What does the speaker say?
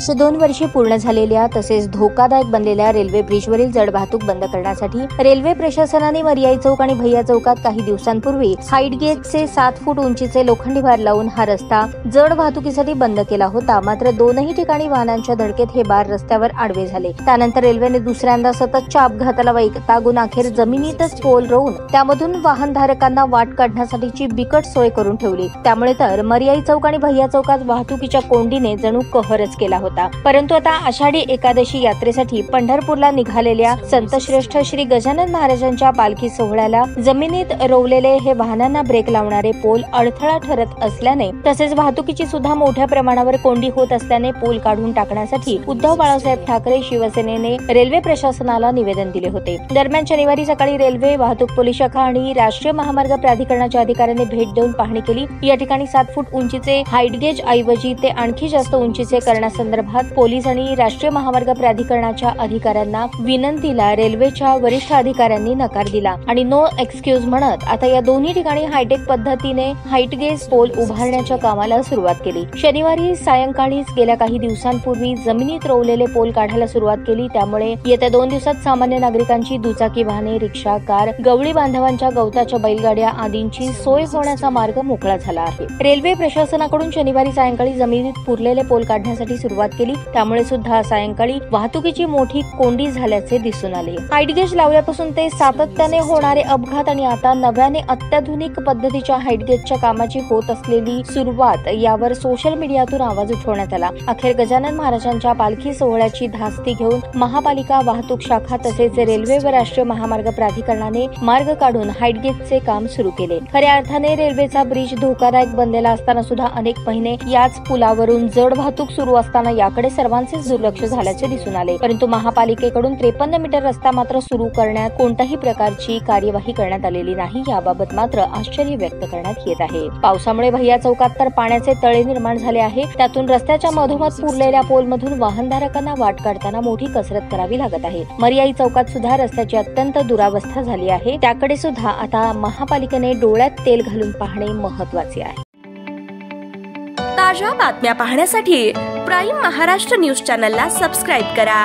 102 वर्षे पूर्ण झालेल्या तसेच धोकादायक बनलेल्या रेल्वे ब्रिजवरील जड वाहतूक बंद करण्यासाठी रेल्वे प्रशासनाने मर्याई चौक आणि भैया चौकात काही दिवसांपूर्वी हाईट गेजचे 7 फूट उंचीचे लोखंडी बार लावून हा रस्ता जड वाहतुकीसाठी बंद केला होता। मात्र दोनही ठिकाणी वाहनांच्या धडकेत हे बार रस्त्यावर आडवे झाले। त्यानंतर रेल्वेने दुसऱ्यांदा सततच्या अपघाताला वैतागून अखेर जमिनीतच पोल रोवून त्यामधून वाहनधारकांना वाट काढण्यासाठीची बिकट सोय करून ठेवली। त्यामुळे तर मर्याई चौक आणि भैया चौकात वाहतुकीच्या कोंडीने जणू कहरच केला होता। परंतु आता आषाढी एकादशी यात्रेसाठी पंढरपूरला निघालेल्या संतश्रेष्ठ श्री गजानन महाराजांच्या पालखी सोहळ्याला जमिनीत रोवलेले हे वाहनांना ब्रेक लावणारे पोल अडथळा ठरत असल्याने तसेच वाहतुकीची सुद्धा मोठ्या प्रमाणावर कोंडी होत असल्याने पोल काढून टाकण्यासाठी उद्धव बाळासाहेब ठाकरे शिवसेनेने रेल्वे प्रशासनाला निवेदन दिले होते। दरम्यान शनिवारी सकाळी रेल्वे वाहतूक पोलीस शाखा आणि राष्ट्रीय महामार्ग प्राधिकरणाच्या अधिकाऱ्यांनी भेट देऊन पाहणी केली। या ठिकाणी 7 फूट उंचीचे हाईट गेज ऐवजी ते आणखी जास्त उंचीचे करण्यासंदर्भात पोलीस आणि राष्ट्रीय महामार्ग प्राधिकरणाच्या अधिकाऱ्यांना विनंतीला रेल्वेच्या वरिष्ठ अधिकाऱ्यांनी नकार दिला आणि नो एक्सक्यूज म्हणत आता या दोन्ही ठिकाणी हायटेक पद्धतीने हाईट गेज पोल उभारण्याच्या कामाला सुरुवात केली। शनिवारी सायंकाळीच गेल्या काही दिवसांपूर्वी जमिनीत रोवलेले पोल काढायला सुरुवात केली। त्यामुळे येत्या 2 दिवसात सामान्य नागरिकांची दुचाकी वाहने, रिक्षा, कार, गवळी बांधवांच्या गवताच्या बैलगाड्या आदींची सोय होण्याचा मार्ग मोकळा झाला आहे। रेल्वे प्रशासनाकडून शनिवारी सायंकाळी जमिनीत पुरलेले पोल काढण्यासाठी सुरुवात केली। त्यामुळे सुद्धा सायंकाळी वाहतुकीची मोठी कोंडी झाल्याचे दिसून आले। हाईट गेज लावल्यापासून ते सातत्याने होणारे अपघात आणि आता नव्याने अत्याधुनिक पद्धतीच्या हाईट गेजच्या कामाची होत असलेली सुरुवात यावर सोशल मीडियातून आवाज उठवण्यात आला। अखेर गजानन महाराजांच्या पालखी सोहळ्याची धास्ती घेऊन महापालिका, वाहतूक शाखा तसेच रेल्वे व राष्ट्रीय महामार्ग प्राधिकरणाने मार्ग काढून हाईट गेजचे काम सुरू केले। खऱ्या अर्थाने रेल्वेचा ब्रिज धोकादायक बनलेला असताना सुद्धा अनेक महिने याच पुलावरून जड वाहतूक सुरू असताना याकडे सर्वांचेच दुर्लक्ष झाल्याचे दिसून आले। परंतु महापालिकेकडून 53 मीटर रस्ता मात्र सुरू करण्यात कोणत्याही प्रकारची कार्यवाही करण्यात आलेली नाही। याबाबत मात्र आश्चर्य व्यक्त करण्यात येत आहे। पावसामुळे भैया चौकात तर पाण्याचे तळे निर्माण झाले आहे। त्यातून रस्त्याच्या मधोमध पुरलेल्या पोलमधून वाहनधारकांना वाट काढताना मोठी कसरत करावी लागत आहे। मर्याई चौकात सुद्धा रस्त्याची अत्यंत दुरावस्था झाली आहे। त्याकडे सुद्धा आता महापालिकेने डोळ्यात तेल घालून पाहणे महत्त्वाचे आहे। ताज्या बातम्या पाहण्यासाठी प्राईम महाराष्ट्र न्यूज चॅनलला सबस्क्राईब करा।